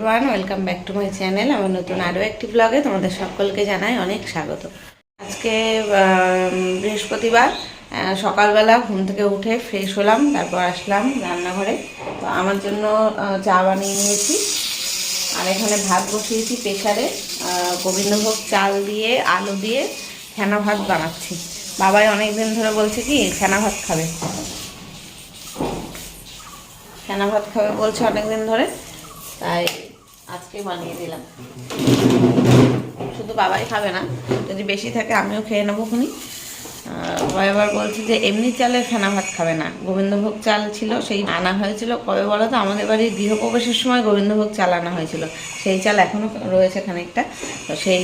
Everyone, welcome back to my channel. আমার নতুন আরও একটি ব্লগে তোমাদের সকলকে জানাই অনেক স্বাগত। আজকে বৃহস্পতিবার, সকালবেলা ঘুম থেকে উঠে ফ্রেশ হলাম, তারপর আসলাম রান্নাঘরে। তো আমার জন্য চা বানিয়ে নিয়েছি, আর এখানে ভাত বসিয়েছি প্রেসারে। গোবিন্দভোগ চাল দিয়ে আলু দিয়ে ফেনা ভাত বানাচ্ছি। বাবাই অনেক দিন ধরে বলছে কি ফেনা ভাত খাবে, ফেনা ভাত খাবে বলছে অনেকদিন ধরে, তাই আজকে বানিয়ে দিলাম। শুধু বাবাই খাবে না, যদি বেশি থাকে আমিও খেয়ে নেবো খুনি। বাবা এবার বলছে যে এমনি চালে ফেনা ভাত খাবে না, গোবিন্দভোগ চাল ছিল, সেই আনা হয়েছিল কবে বলো তো, আমাদের বাড়ির গৃহপ্রবেশের সময় গোবিন্দভোগ চাল আনা হয়েছিল, সেই চাল এখনও রয়েছে খানিকটা। তো সেই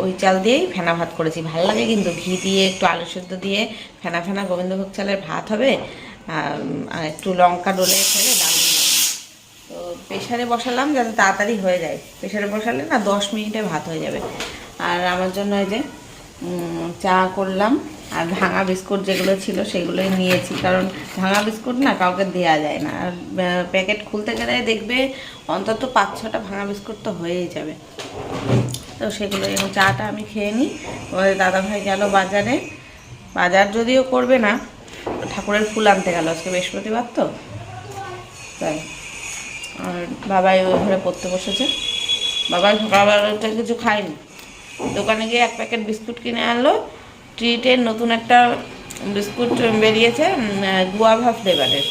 ওই চাল দিয়েই ফেনা ভাত করেছি। ভালো লাগে কিন্তু, ঘি দিয়ে একটু আলু সেদ্ধ দিয়ে ফেনা ফেনা গোবিন্দভোগ চালের ভাত হবে, আর একটু লঙ্কা ডলে ফেলে ডাল। তো প্রেশারে বসালাম যাতে তাড়াতাড়ি হয়ে যায়, প্রেশারে বসালে না 10 মিনিটে ভাত হয়ে যাবে। আর আমার জন্য এই যে চা করলাম, আর ভাঙা বিস্কুট যেগুলো ছিল সেগুলোই নিয়েছি, কারণ ভাঙা বিস্কুট না কাউকে দেওয়া যায় না, আর প্যাকেট খুলতে গেলে দেখবে অন্তত 5-6টা ভাঙা বিস্কুট তো হয়েই যাবে। তো সেগুলো এবং চাটা আমি খেয়ে নিই। ওই দাদাভাই গেল বাজারে, বাজার যদিও করবে না, ঠাকুরের ফুল আনতে গেল, আজকে বৃহস্পতিবার তো তাই। আর বাবাই ওই ঘরে পড়তে বসেছে। বাবাই সকালবেলাটা কিছু খায়নি, দোকানে গিয়ে 1 প্যাকেট বিস্কুট কিনে আনলো। ট্রিটের নতুন একটা বিস্কুট বেরিয়েছে গুয়াভা ফ্লেভারের,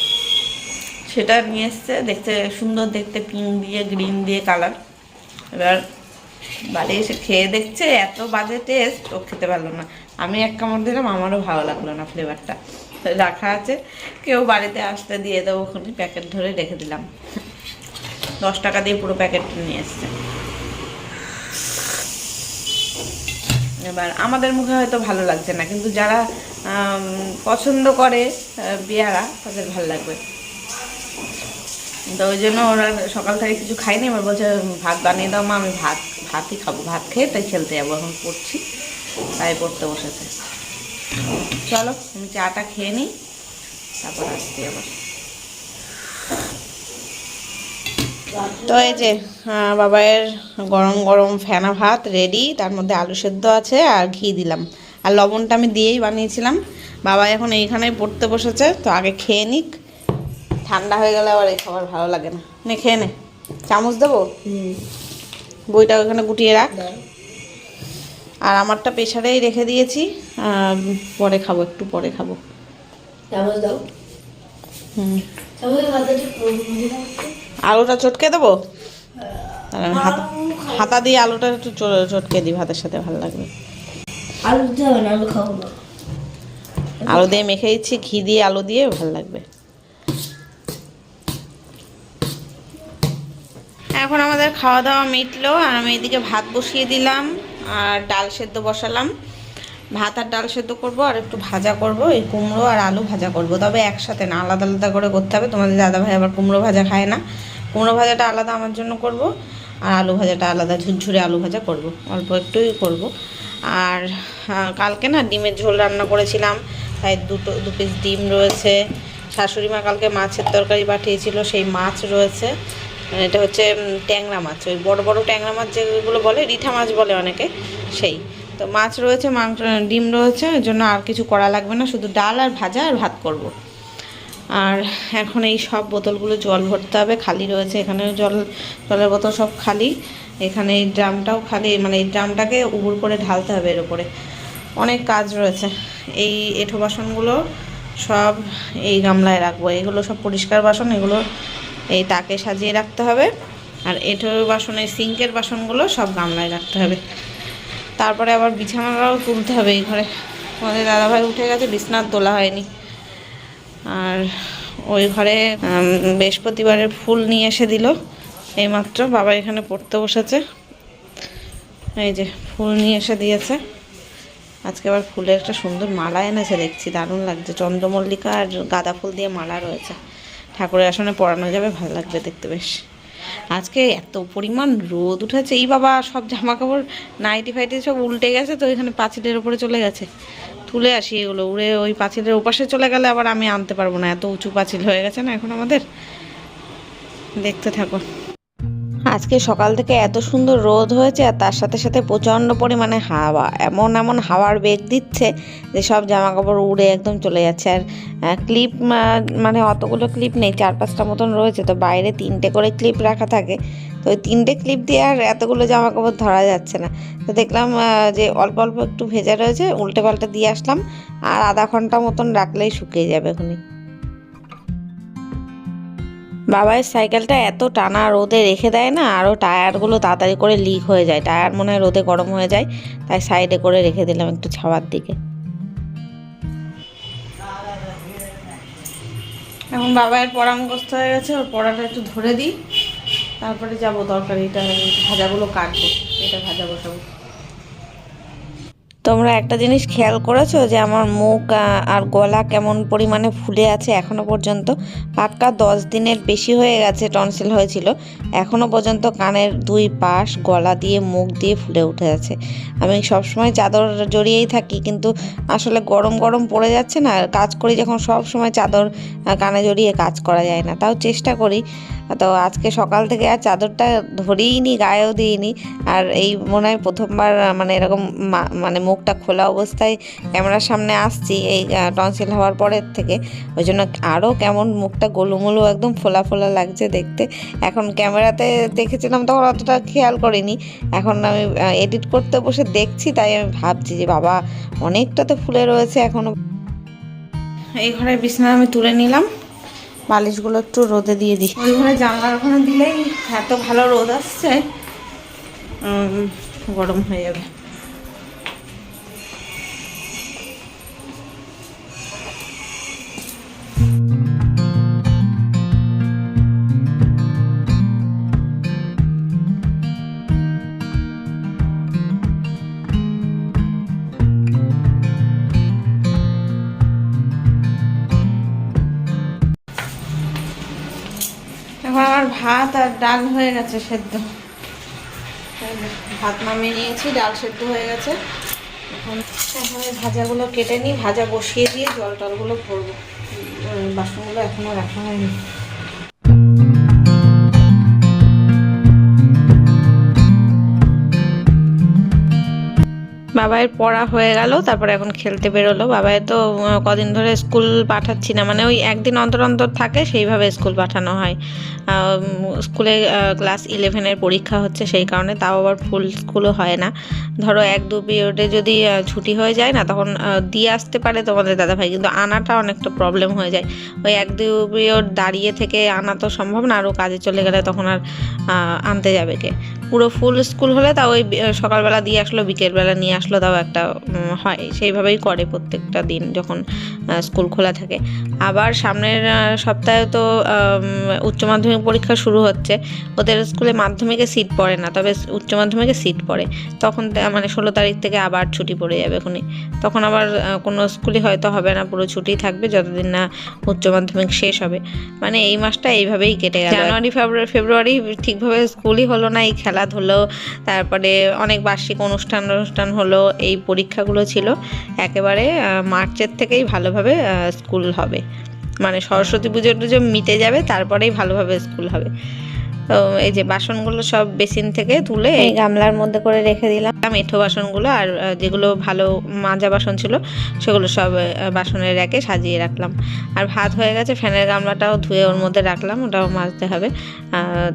সেটা নিয়ে এসছে। দেখতে সুন্দর, দেখতে পিঙ্ক দিয়ে গ্রিন দিয়ে কালার। এবার বাড়ি এসে খেয়ে দেখছে এত বাজে টেস্ট, ও খেতে পারলো না। আমি 1 কামড় দিলাম, আমারও ভালো লাগলো না ফ্লেভারটা, রাখা আছে, কেউ বাড়িতে আসতে দিয়ে দেবো, ওখানে প্যাকেট ধরে রেখে দিলাম। 10 টাকা দিয়ে পুরো প্যাকেটটা নিয়ে এসছে। এবার আমাদের মুখে হয়তো ভালো লাগছে না, কিন্তু যারা পছন্দ করে বিয়ারা, তাদের ভালো লাগবে। তো ওই জন্য ওরা সকাল থেকে কিছু খায়নি, এবার বলছে ভাত বানিয়ে দাও মা, আমি ভাতই খাবো, ভাত খেয়ে তাই খেলতে যাবো, এখন পড়ছি, তাই পড়তে বসেছে। চলো আমি চাটা খেয়ে নিই, তারপর আসছি আবার। তো এই যে বাবায়ের গরম গরম ফেনা ভাত রেডি, তার মধ্যে আলু সেদ্ধ আছে আর ঘি দিলাম, আর লবণটা আমি দিয়েই বানিয়েছিলাম। বাবা এখন এইখানেই পড়তে বসেছে, তো আগে খেয়ে নিক, ঠান্ডা হয়ে গেলে আবার এই খাবার ভালো লাগে না। নে খেয়ে নে, চামচ দেবো, বইটা ওখানে গুটিয়ে রাখ। আর আমারটা প্রেশারেই রেখে দিয়েছি, পরে খাবো, একটু পরে খাবো। চামচ দাও। আলুটা চটকে দেবো, হাতা দিয়ে আলুটা একটু চটকে দিই, ভাতের সাথে ভালো লাগবে। আলু দিতে হবে না, আলু খাবো না। আলু দিয়ে মেখে দিচ্ছি, ঘি দিয়ে আলু দিয়ে ভালো লাগবে। এখন আমাদের খাওয়া দাওয়া মিটলো, আর আমি এদিকে ভাত বসিয়ে দিলাম, আর ডাল সেদ্ধ বসালাম। ভাত আর ডাল সেদ্ধ করবো, আর একটু ভাজা করব, এই কুমড়ো আর আলু ভাজা করব, তবে একসাথে না, আলাদা আলাদা করে করতে হবে। তোমাদের দাদাভাই আবার কুমড়ো ভাজা খায় না, কুমড়ো ভাজাটা আলাদা আমার জন্য করব, আর আলু ভাজাটা আলাদা, ঝুরঝুরে আলু ভাজা করব, অল্প একটুই করব। আর কালকে না ডিমের ঝোল রান্না করেছিলাম, তাই 2 পিস ডিম রয়েছে। শাশুড়ি মা কালকে মাছের তরকারি পাঠিয়েছিল, সেই মাছ রয়েছে। এটা হচ্ছে ট্যাংরা মাছ, ওই বড় বড় ট্যাংরা মাছ যেগুলো বলে, রিঠা মাছ বলে অনেকে, সেই। তো মাছ রয়েছে, মাংস, ডিম রয়েছে, ওই জন্য আর কিছু করা লাগবে না, শুধু ডাল আর ভাজা আর ভাত করব। আর এখন এই সব বোতলগুলো জল ভরতে হবে, খালি রয়েছে এখানেও জলের বোতল সব খালি, এখানে এই ড্রামটাও খালি, মানে এই ড্রামটাকে উবুর করে ঢালতে হবে এর উপরে। অনেক কাজ রয়েছে। এই এঁঠো বাসনগুলো সব এই গামলায় রাখবো, এগুলো সব পরিষ্কার বাসন, এগুলো এই তাকে সাজিয়ে রাখতে হবে। আর এঁঠো বাসনের সিঙ্কের বাসনগুলো সব গামলায় রাখতে হবে। তারপরে আবার বিছানাটাও তুলতে হবে এই ঘরে, আমাদের দাদাভাই উঠে গেছে, বিছানা তোলা হয়নি। আর ওই ঘরে বৃহস্পতিবারের ফুল নিয়ে এসে দিল এইমাত্র, বাবা এখানে পড়তে বসেছে, এই যে ফুল নিয়ে এসে দিয়েছে। আজকে আবার ফুলের একটা সুন্দর মালা এনেছে, দেখছি দারুণ লাগছে, চন্দ্রমল্লিকা আর গাঁদা ফুল দিয়ে মালা রয়েছে, ঠাকুরের আসনে পরানো যাবে, ভালো লাগবে দেখতে বেশ। আজকে এত পরিমাণ রোদ উঠেছে, এই বাবা সব জামা কাপড় নাইটি ফাইটি সব উল্টে গেছে, তো এখানে পাঁচিলের উপরে চলে গেছে, তুলে আসি এগুলো, উড়ে ওই পাঁচিলের ওপাশে চলে গেলে আবার আমি আনতে পারবো না, এত উঁচু পাঁচিল হয়ে গেছে না এখন আমাদের। দেখতে থাকো। আজকে সকাল থেকে এত সুন্দর রোদ হয়েছে আর তার সাথে সাথে প্রচণ্ড পরিমাণে হাওয়া, এমন এমন হাওয়ার বেগ দিচ্ছে যে সব জামা কাপড় উড়ে একদম চলে যাচ্ছে। আর ক্লিপ মানে অতগুলো ক্লিপ নেই, 4-5টা মতন রয়েছে, তো বাইরে 3টে করে ক্লিপ রাখা থাকে, তো ওই 3টে ক্লিপ দিয়ে আর এতগুলো জামা কাপড় ধরা যাচ্ছে না। তো দেখলাম যে অল্প অল্প একটু ভেজা রয়েছে, উল্টে পাল্টে দিয়ে আসলাম, আর আধা ঘন্টা মতন রাখলেই শুকিয়ে যাবে এখনই। বাবাই সাইকেলটা এত টানা রোদে রেখে দেয় না, আরও টায়ারগুলো তাড়াতাড়ি করে লিক হয়ে যায়, টায়ার মনে হয় রোদে গরম হয়ে যায়, তাই সাইডে করে রেখে দিলাম একটু ছাওয়ার দিকে। এখন বাবাইয়ের পড়া মুখস্থ হয়ে গেছে, ওর পড়াটা একটু ধরে দিই, তারপরে যাবো তরকারিটা ভাজাগুলো কাটবো, এটা ভাজা বসাবো। তোমরা একটা জিনিস খেয়াল করেছো যে আমার মুখ আর গলা কেমন পরিমাণে ফুলে আছে এখনো পর্যন্ত? পাক্কা 10 দিনের বেশি হয়ে গেছে টনসিল হয়েছিল, এখনো পর্যন্ত কানের 2 পাশ, গলা দিয়ে, মুখ দিয়ে ফুলে উঠে আছে। আমি সবসময় চাদর জড়িয়েই থাকি, কিন্তু আসলে গরম গরম পড়ে যাচ্ছে না, কাজ করি যখন সব সময় চাদর কানে জড়িয়ে কাজ করা যায় না, তাও চেষ্টা করি। তো আজকে সকাল থেকে আর চাদরটা ধরিইনি, গায়েও দিইনি, আর এই মনে হয় প্রথমবার মানে এরকম মানে মুখটা খোলা অবস্থায় ক্যামেরার সামনে আসছি এই টনসিল হওয়ার পরের থেকে, ওই জন্য আরও কেমন মুখটা গোলুমোলু একদম ফোলা ফোলা লাগছে দেখতে। এখন ক্যামেরাতে দেখেছিলাম তখন অতটা খেয়াল করিনি, এখন আমি এডিট করতে বসে দেখছি, তাই আমি ভাবছি যে বাবা অনেকটা তো ফুলে রয়েছে এখনও। এই ঘরে বিছানা আমি তুলে নিলাম, বালিশগুলো একটু রোদে দিয়ে দিই। ওই ঘরে জানলার ওখানে দিলেই এত ভালো রোদ আসছে, গরম হয়ে যাবে। এখন আমার ভাত আর ডাল হয়ে গেছে সেদ্ধ, ভাত নামিয়ে নিয়েছি, ডাল সেদ্ধ হয়ে গেছে। এখন ভাজাগুলো কেটে নিই, ভাজা বসিয়ে দিয়ে জল টলগুলো ভরবো, বাসনগুলো এখনও রাখা হয়নি। বাবাইয়ের পড়া হয়ে গেল, তারপরে এখন খেলতে বেরোলো। বাবাই তো কদিন ধরে স্কুল পাঠাচ্ছি না, মানে ওই একদিন অন্তর অন্তর থাকে, সেইভাবে স্কুল পাঠানো হয়। স্কুলে ক্লাস 11-এর পরীক্ষা হচ্ছে, সেই কারণে, তাও আবার ফুল স্কুলও হয় না। ধরো 1-2 পিরিয়ডে যদি ছুটি হয়ে যায় না, তখন দিয়ে আসতে পারে তোমাদের দাদাভাই, কিন্তু আনাটা অনেকটা প্রবলেম হয়ে যায়। ওই 1-2 পিরিয়ড দাঁড়িয়ে থেকে আনা তো সম্ভব না, আরও কাজে চলে গেলে তখন আর আনতে যাবে কে? পুরো ফুল স্কুল হলে তাও ওই সকালবেলা দিয়ে আসলো, বিকেলবেলা নিয়ে আসলো, তাও একটা হয়, সেইভাবেই করে প্রত্যেকটা দিন যখন স্কুল খোলা থাকে। আবার সামনের সপ্তাহে তো উচ্চ মাধ্যমিক পরীক্ষা শুরু হচ্ছে, ওদের স্কুলে মাধ্যমিকে সিট পড়ে না, তবে উচ্চ মাধ্যমিকে সিট পড়ে, তখন মানে 16 তারিখ থেকে আবার ছুটি পড়ে যাবে এখনই, তখন আবার কোনো স্কুলই হয়তো হবে না, পুরো ছুটি থাকবে যতদিন না উচ্চ মাধ্যমিক শেষ হবে। মানে এই মাসটা এইভাবেই কেটে গেল। জানুয়ারি ফেব্রুয়ারি ঠিকভাবে স্কুলই হলো না, এই খেলাধুলো, তারপরে অনেক বার্ষিক অনুষ্ঠান হলো, এই পরীক্ষাগুলো ছিল, একেবারে মার্চের থেকেই ভালোভাবে স্কুল হবে, মানে সরস্বতী পুজো টুজো মিটে যাবে, তারপরেই ভালোভাবে স্কুল হবে। তো এই যে বাসনগুলো সব বেসিন থেকে তুলে এই গামলার মধ্যে করে রেখে দিলাম, এঁঠো বাসনগুলো, আর যেগুলো ভালো মাজা বাসন ছিল সেগুলো সব বাসনের র্যাকে সাজিয়ে রাখলাম। আর ভাত হয়ে গেছে, ফ্যানের গামলাটাও ধুয়ে ওর মধ্যে রাখলাম, ওটাও মাজতে হবে।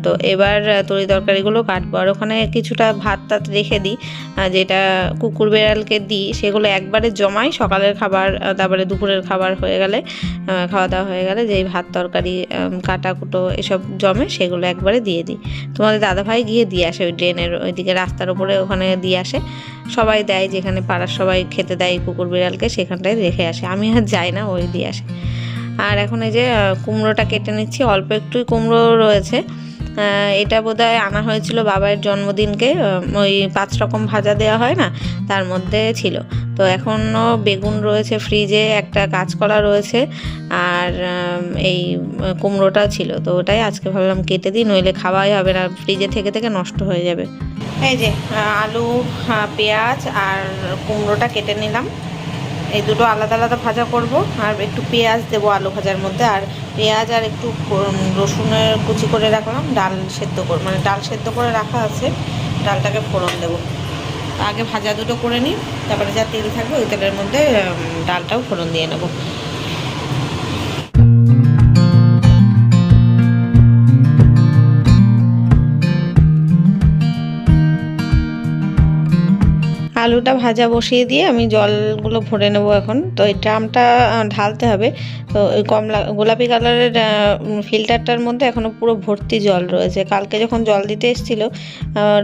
তো এবার তরি তরকারিগুলো কাটবো, আর ওখানে কিছুটা ভাত টাত রেখে দিই, যেটা কুকুর বেড়ালকে দিই, সেগুলো একবারে জমাই, সকালের খাবার তারপরে দুপুরের খাবার হয়ে গেলে, খাওয়া দাওয়া হয়ে গেলে যেই ভাত তরকারি কাটা কুটো এসব জমে, সেগুলো একবারে দিয়ে দিই। তোমাদের দাদাভাই গিয়ে দিয়ে আসে, ওই ড্রেনের ওইদিকে রাস্তার উপরে ওখানে দিয়ে আসে, সবাই দেয়, যেখানে পাড়ার সবাই খেতে দেয় কুকুর বিড়ালকে, সেখানটায় রেখে আসে, আমি আর যাই না, ওই দিয়ে আসে। আর এখন এই যে কুমড়োটা কেটে নিচ্ছি, অল্প একটুই কুমড়ো রয়েছে, এটা বোধহয় আনা হয়েছিল বাবার জন্মদিনকে, ওই 5 রকম ভাজা দেওয়া হয় না, তার মধ্যে ছিল। তো এখনও বেগুন রয়েছে ফ্রিজে, একটা কাঁচকলা রয়েছে, আর এই কুমড়োটা ছিল, তো ওটাই আজকে ভাবলাম কেটে দিই, নইলে খাওয়াই হবে না, ফ্রিজে থেকে থেকে নষ্ট হয়ে যাবে। এই যে আলু, পেঁয়াজ আর কুমড়োটা কেটে নিলাম, এই দুটো আলাদা আলাদা ভাজা করব, আর একটু পেঁয়াজ দেবো আলু ভাজার মধ্যে, আর পেঁয়াজ আর একটু রসুনের কুচি করে রাখলাম, ডাল সেদ্ধ করে মানে ডাল সেদ্ধ করে রাখা আছে, ডালটাকে ফোড়ন দেবো। আগে ভাজা দুটো করে নিই, তারপরে যা তেল থাকবে ওই তেলের মধ্যে ডালটাও ফোড়ন দিয়ে নেবো। আলুটা ভাজা বসিয়ে দিয়ে আমি জলগুলো ভরে নেবো এখন। তো এই ড্রামটা ঢালতে হবে, তো ওই কমলা গোলাপি কালারের ফিল্টারটার মধ্যে এখনও পুরো ভর্তি জল রয়েছে। কালকে যখন জল দিতে এসেছিলো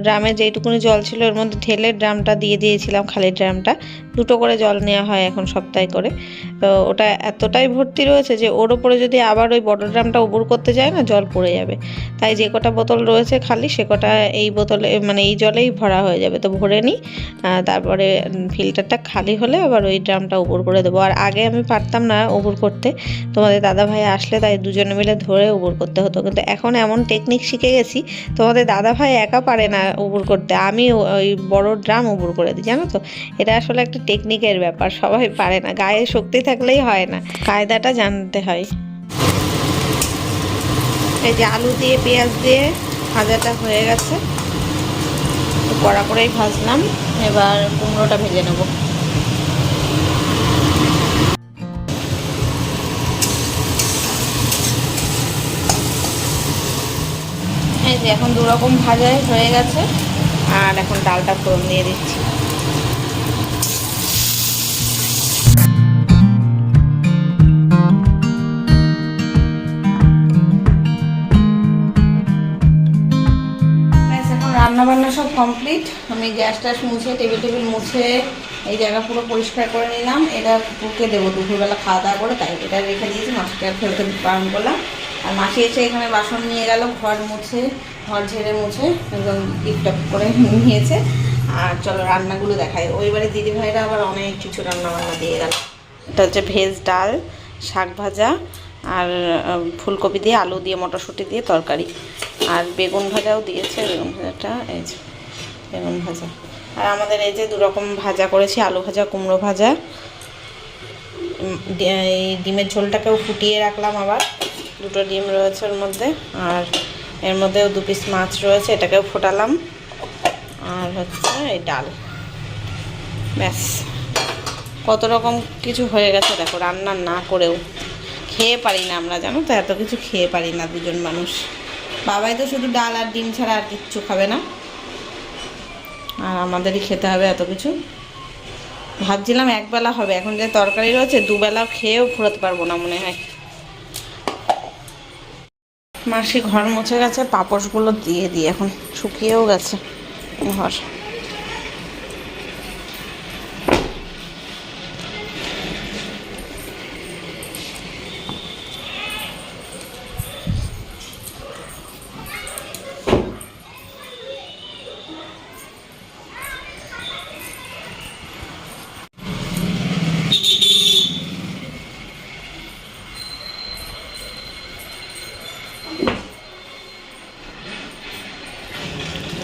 ড্রামে যেইটুকুনি জল ছিল ওর মধ্যে ঢেলে ড্রামটা দিয়ে দিয়েছিলাম, খালি ড্রামটা। দুটো করে জল নেওয়া হয় এখন সপ্তাহে করে। তো ওটা এতটাই ভর্তি রয়েছে যে ওর ওপরে যদি আবার ওই বড় ড্রামটা উবুর করতে যায় না, জল পড়ে যাবে। তাই যে কটা বোতল রয়েছে খালি, সে কটা এই বোতলে মানে এই জলেই ভরা হয়ে যাবে। তো ভরে নিই, তারপরে ফিল্টারটা খালি হলে আবার ওই ড্রামটা উবুর করে দেবো। আর আগে আমি পারতাম না উবুর করতে, তোমাদের দাদাভাই আসলে তাই দুজনে মিলে ধরে উবুর করতে হতো। কিন্তু এখন এমন টেকনিক শিখে গেছি, তোমাদের দাদাভাই একা পারে না উবুর করতে, আমি ওই বড় ড্রাম উবুর করে দিই, জানো তো। এটা আসলে একটা টেকনিকের ব্যাপার, সবাই পারে না, গায়ে শক্তি থাকলেই হয় না, কায়দাটা জানতে হয়। এই যে আলু দিয়ে পেঁয়াজ দিয়ে ভাজাটা হয়ে গেছে, কড়া করেই ভাজলাম। এবার কুমড়োটা ভেজে নেব। এই যে এখন দুরকম ভাজাই হয়ে গেছে, আর এখন ডালটা ফোড়ন দিয়ে দিচ্ছি। রান্নাবান্না সব কমপ্লিট। আমি গ্যাস ট্যাস মুছে টেবিল মুছে এই জায়গা পুরো পরিষ্কার করে নিলাম। এটা কুকে দেবো দুপুরবেলা খাওয়া দাওয়া করে, তাই এটা রেখে দিয়েছি, মাছকে আর ফেলতে বারণ করলাম। আর মাসি এসে এখানে বাসন নিয়ে গেল, ঘর ঝেড়ে মুছে একদম টিপটাপ করে নিয়েছে। আর চলো রান্নাগুলো দেখাই। ওইবারে দিদিভাইরা আবার অনেক কিছু রান্নাবান্না দিয়ে গেল। এটা হচ্ছে ভেজ ডাল, শাক ভাজা, আর ফুলকপি দিয়ে আলু দিয়ে মটরশুঁটি দিয়ে তরকারি, আর বেগুন ভাজাও দিয়েছে। বেগুন ভাজাটা এই যে বেগুন ভাজা। আর আমাদের এই যে দুরকম ভাজা করেছি, আলু ভাজা, কুমড়ো ভাজা। এই ডিমের ঝোলটাকেও ফুটিয়ে রাখলাম, আবার দুটো ডিম রয়েছে ওর মধ্যে, আর এর মধ্যেও 2 পিস মাছ রয়েছে, এটাকেও ফোটালাম। আর হচ্ছে এই ডাল, ব্যাস কত রকম কিছু হয়ে গেছে দেখো, রান্না না করেও। খেয়ে পারি না আমরা, জানো তো, এত কিছু খেয়ে পারি না দুজন মানুষ। বাবাই তো শুধু ডাল আর ডিম ছাড়া আর কিচ্ছু খাবে না, আর আমাদেরই খেতে হবে এত কিছু। ভাবছিলাম একবেলা হবে, এখন যে তরকারি রয়েছে দুবেলা খেয়েও ফুরাতে পারবো না মনে হয়। মাসি ঘর মুছে গেছে, পাপোশগুলো দিয়ে দিই, এখন শুকিয়েও গেছে ঘর।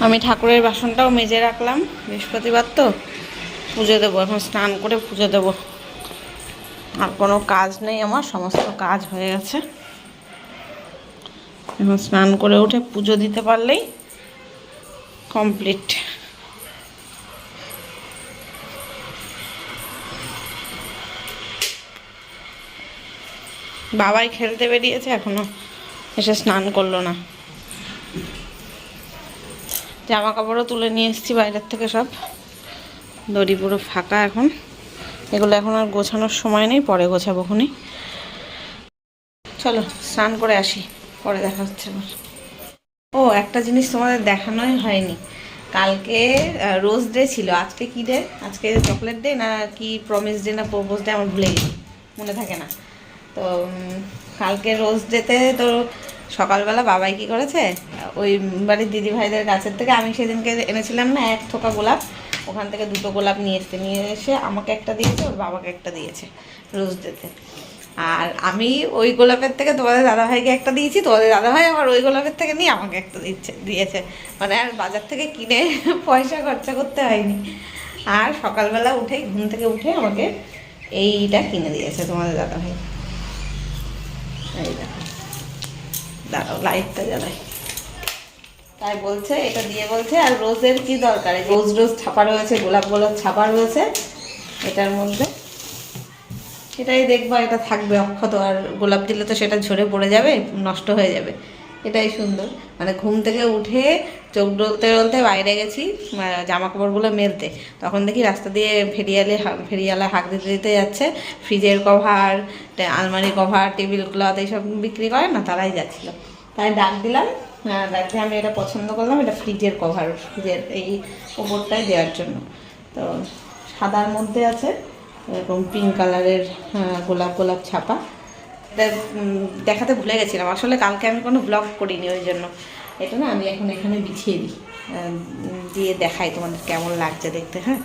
আমি ঠাকুরের বাসনটাও মেজে রাখলাম, বৃহস্পতিবার তো পুজো দেবো, এখন স্নান করে পুজো দেবো। আর কোনো কাজ নেই আমার, সমস্ত কাজ হয়ে গেছে। এখন স্নান করে উঠে পুজো দিতে পারলেই কমপ্লিট। বাবাই খেলতে বেরিয়েছে, এখনো এসে স্নান করলো না। জামা কাপড়ও তুলে নিয়ে এসেছি বাইরের থেকে সব, দড়ি পুরো ফাঁকা এখন। এগুলো এখন আর গোছানোর সময় নেই, পরে গোছাবো খুনি। চলো স্নান করে আসি, পরে দেখা হচ্ছে আবার। ও একটা জিনিস তোমাদের দেখানোই হয়নি, কালকে রোজ ডে ছিল। আজকে কি ডে? আজকে চকলেট ডে না কি প্রমিস ডে না প্রপোজ ডে, আমার ভুলে গেছি, মনে থাকে না। তো কালকে রোজ ডেতে তো সকালবেলা বাবাই কি করেছে, ওই বাড়ির দিদি ভাইদের গাছের থেকে আমি সেদিনকে এনেছিলাম না 1 থোকা গোলাপ, ওখান থেকে 2টো গোলাপ নিয়ে এসে আমাকে একটা দিয়েছে, ওর বাবাকে একটা দিয়েছে রোজ ডেতে। আর আমি ওই গোলাপের থেকে তোমাদের দাদাভাইকে একটা দিয়েছি, তোমাদের দাদাভাই আবার ওই গোলাপের থেকে নিয়ে আমাকে একটা দিয়েছে। মানে আর বাজার থেকে কিনে পয়সা খরচা করতে হয়নি। আর সকালবেলা ঘুম থেকে উঠে আমাকে এইটা কিনে দিয়েছে তোমাদের দাদাভাই। এই দেখো, দাঁড়াও লাইটটা জ্বালাই। তাই বলছে এটা দিয়ে বলছে, আর রোজের কি দরকার, রোজ রোজ ছাপা রয়েছে, গোলাপ গোলাপ ছাপা রয়েছে এটার মধ্যে। এটাই দেখবা, এটা থাকবে অক্ষত, আর গোলাপ দিলে তো সেটা ঝরে পড়ে যাবে, নষ্ট হয়ে যাবে। এটাই সুন্দর। মানে ঘুম থেকে উঠে চোখ ডলতে ডলতে বাইরে গেছি জামা কাপড়গুলো মেলতে, তখন দেখি রাস্তা দিয়ে ফেরিয়ালা হাঁক দিতে দিতে যাচ্ছে। ফ্রিজের কভার, আলমারি কভার, টেবিল ক্লথ এইসব বিক্রি করে না, তারাই যাচ্ছিলো। তাই ডাক দিলাম, ডাক দিয়ে আমি এটা পছন্দ করলাম। এটা ফ্রিজের কভার, ফ্রিজের এই ওপরটায় দেওয়ার জন্য। তো সাদার মধ্যে আছে এরকম পিঙ্ক কালারের গোলাপ গোলাপ ছাপা। এটা দেখাতে ভুলে গেছিলাম আসলে, কালকে আমি কোনো ব্লগ করিনি, ওই জন্য এটা না আমি এখন এখানে বিছিয়ে দিই, দিয়ে দেখাই তোমাদের কেমন লাগছে দেখতে। হ্যাঁ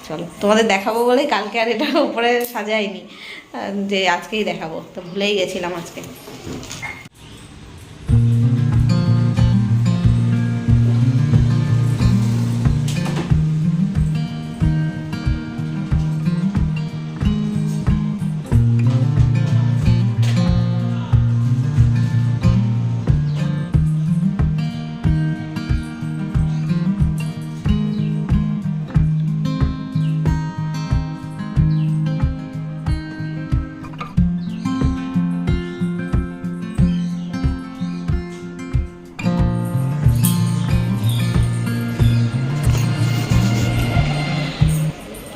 চলো, তোমাদের দেখাবো বলেই কালকে আর এটা উপরে সাজাইনি, যে আজকেই দেখাবো, তো ভুলেই গেছিলাম আজকে।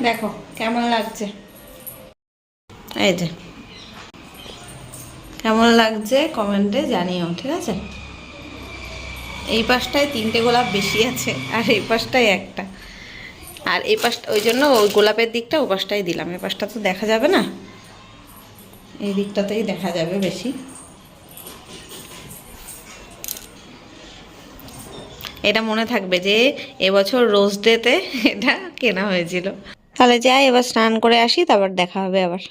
দেখো কেমন লাগছে, এই যে কেমন লাগছে কমেন্টে জানিও, ঠিক আছে। এই পাশটায় 3টে গোলাপ বেশি আছে, আর এই পাশটায় একটা, আর এই পাশটা ওই জন্য ওই গোলাপের দিকটা ও পাশটাই দিলাম। এই পাশটা তো দেখা যাবে না, এই দিকটাতেই দেখা যাবে বেশি। এটা মনে থাকবে যে এবছর রোজ ডেতে এটা কেনা হয়েছিল। তাহলে যাই, এবার স্নান করে আসি, তারপর দেখা হবে আবার।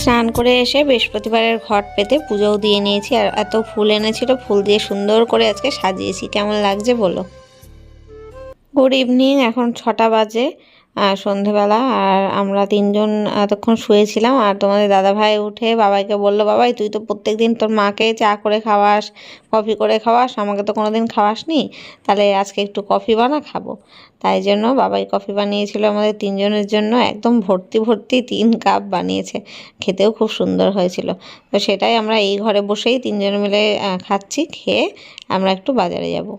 স্নান করে এসে বৃহস্পতিবারের ঘট পেতে পুজোও দিয়ে নিয়েছি, আর এত ফুল এনেছিল, ফুল দিয়ে সুন্দর করে আজকে সাজিয়েছি। কেমন লাগছে বলো। গুড ইভিনিং, এখন 6টা বাজে সন্ধেবেলা, আর আমরা 3জন এতক্ষণ শুয়েছিলাম। আর তোমাদের দাদাভাই উঠে বাবাইকে বললো, বাবাই তুই তো প্রত্যেকদিন তোর মাকে চা করে খাওয়াস, কফি করে খাওয়াস, আমাকে তো কোনোদিন খাওয়াসনি, তাহলে আজকে একটু কফি বানা, খাবো। তাই জন্য বাবাই কফি বানিয়েছিল আমাদের 3জনের জন্য, একদম ভর্তি ভর্তি 3 কাপ বানিয়েছে, খেতেও খুব সুন্দর হয়েছিল। তো সেটাই আমরা এই ঘরে বসেই 3জন মিলে খাচ্ছি, খেয়ে আমরা একটু বাজারে যাব।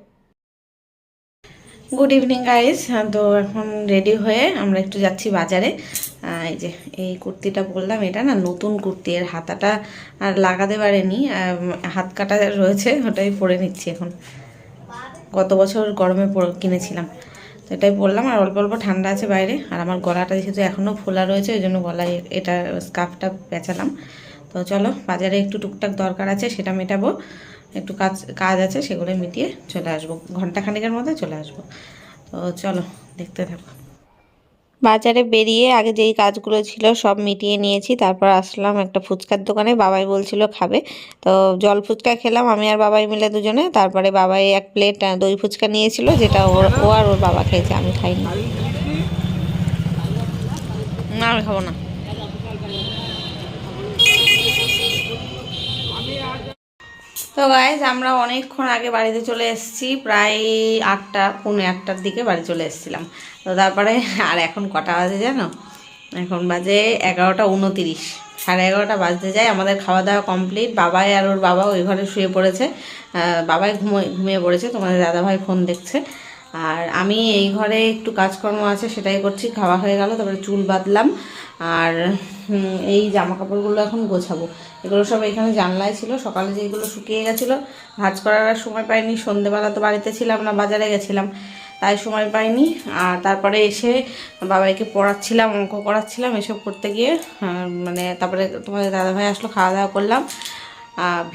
গুড ইভিনিং গাইজ, তো এখন রেডি হয়ে আমরা একটু যাচ্ছি বাজারে। এই যে এই কুর্তিটা পরলাম, এটা না নতুন কুর্তি, এর হাতাটা আর লাগাতে পারেনি, হাত কাটা রয়েছে, ওটাই পরে নিচ্ছি এখন। গত বছর গরমে কিনেছিলাম, তো এটাই পরলাম। আর অল্প অল্প ঠান্ডা আছে বাইরে, আর আমার গলাটা যেহেতু এখনও ফোলা রয়েছে, ওই জন্য গলায় এটা স্কার্ফটা পেঁচালাম। তো চলো, বাজারে একটু টুকটাক দরকার আছে, সেটা মেটাবো, একটু কাজ আছে, সেগুলো মিটিয়ে চলে আসবো, ঘন্টাখানেকের মধ্যে চলে আসবো। তো চলো দেখতে থাকো। বাজারে বেরিয়ে আগে যেই কাজগুলো ছিল সব মিটিয়ে নিয়েছি, তারপর আসলাম একটা ফুচকার দোকানে, বাবাই বলছিল খাবে, তো জল ফুচকা খেলাম আমি আর বাবাই মিলে দুজনে। তারপরে বাবাই 1 প্লেট দই ফুচকা নিয়েছিল, যেটা ও আর ওর বাবা খেয়েছে, আমি খাইনি। না আমি খাবো না। তো গাইজ, আমরা অনেকক্ষণ আগে বাড়িতে চলে এসেছি, প্রায় 8টা পৌনে 8টার দিকে বাড়ি চলে এসেছিলাম। তো তারপরে আর এখন কটা বাজে জানো, এখন বাজে 11:29, 11:30 বাজতে যায়। আমাদের খাওয়া দাওয়া কমপ্লিট, বাবাই আর ওর বাবা ওই ঘরে শুয়ে পড়েছে, বাবাই ঘুমিয়ে পড়েছে, তোমাদের দাদাভাই ফোন দেখছে, আর আমি এই ঘরে একটু কাজকর্ম আছে সেটাই করছি। খাওয়া হয়ে গেল, তারপরে চুল বাঁধলাম, আর এই জামা কাপড়গুলো এখন গোছাবো। এগুলো সব এখানে জানলায় ছিল, সকালে যেগুলো শুকিয়ে গেছিলো, ভাঁজ করার আর সময় পাইনি, সন্ধেবেলা তো বাড়িতে ছিলাম না, বাজারে গেছিলাম, তাই সময় পাইনি। আর তারপরে এসে বাবাইকে পড়াচ্ছিলাম, অঙ্ক করাচ্ছিলাম, এসব করতে গিয়ে মানে তারপরে তোমাদের দাদাভাই আসলো, খাওয়া দাওয়া করলাম,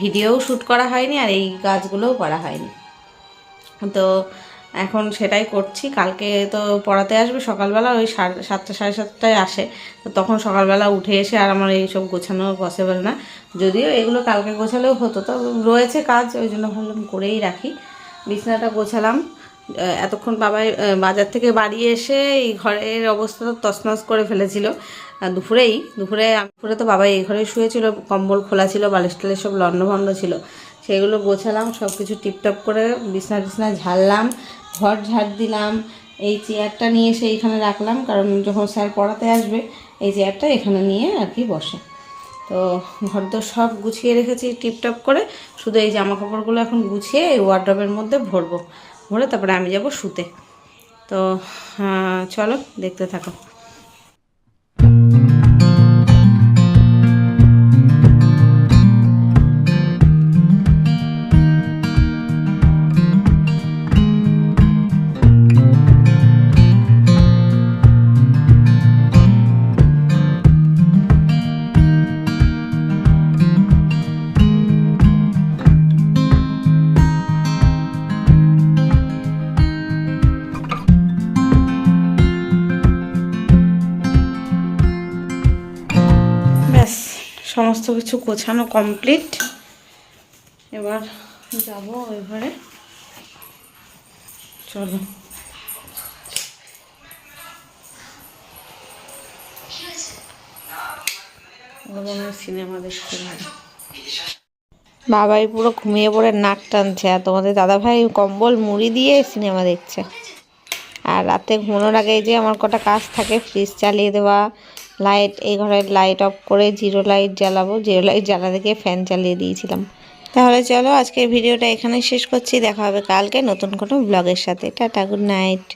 ভিডিওও শ্যুট করা হয়নি, আর এই কাজগুলোও করা হয়নি। তো এখন সেটাই করছি। কালকে তো পড়াতে আসবে সকালবেলা, ওই 7:30 7:30 আসে, তো তখন সকালবেলা উঠে এসে আর আমার এইসব গোছানো পসিবল না। যদিও এগুলো কালকে গোছালেও হতো, তো রয়েছে কাজ, ওই জন্য ভাবলাম করেই রাখি। বিছানাটা গোছালাম। এতক্ষণ বাবাই বাজার থেকে বাড়ি এসে এই ঘরের অবস্থা তো তছনছ করে ফেলেছিল। দুপুরে তো বাবাই এই ঘরে শুয়েছিল, কম্বল খোলা ছিল, বালিশ টালিশ সব লণ্ডভণ্ড ছিল, সেগুলো গোছালাম, সব কিছু টিপটপ করে বিছনা ঝাড়লাম, ঘর ঝাড় দিলাম। এই চেয়ারটা নিয়ে এসে এইখানে রাখলাম, কারণ যখন স্যার পড়াতে আসবে এই চেয়ারটা এখানে নিয়ে আর কি বসে। তো ঘর তো সব গুছিয়ে রেখেছি টিপটপ করে, শুধু এই জামা কাপড়গুলো এখন গুছিয়ে এই ওয়ার্ড্রবের মধ্যে ভরে তারপরে আমি যাব শুতে। তো চলো দেখতে থাকো। ব্যাস সমস্ত কিছু গোছানো কমপ্লিট। এবার যাব ওই ঘরে, চলো। সিনেমা দেখতে বাবাই পুরো ঘুমিয়ে পড়ে নাক টানছে, আর তোমাদের দাদাভাই কম্বল মুড়ি দিয়ে সিনেমা দেখছে। আর রাতে ঘুমানোর আগে যে আমার কটা কাজ থাকে, ফ্রিজ চালিয়ে দেওয়া, লাইট, এই ঘরের লাইট অফ করে জিরো লাইট জ্বালাবো, জিরো লাইট জ্বালাতে গিয়ে ফ্যান চালিয়ে দিয়েছিলাম। তাহলে চলো আজকের ভিডিওটা এখানেই শেষ করছি, দেখা হবে কালকে নতুন কোনো ব্লগের সাথে। Tata, good night.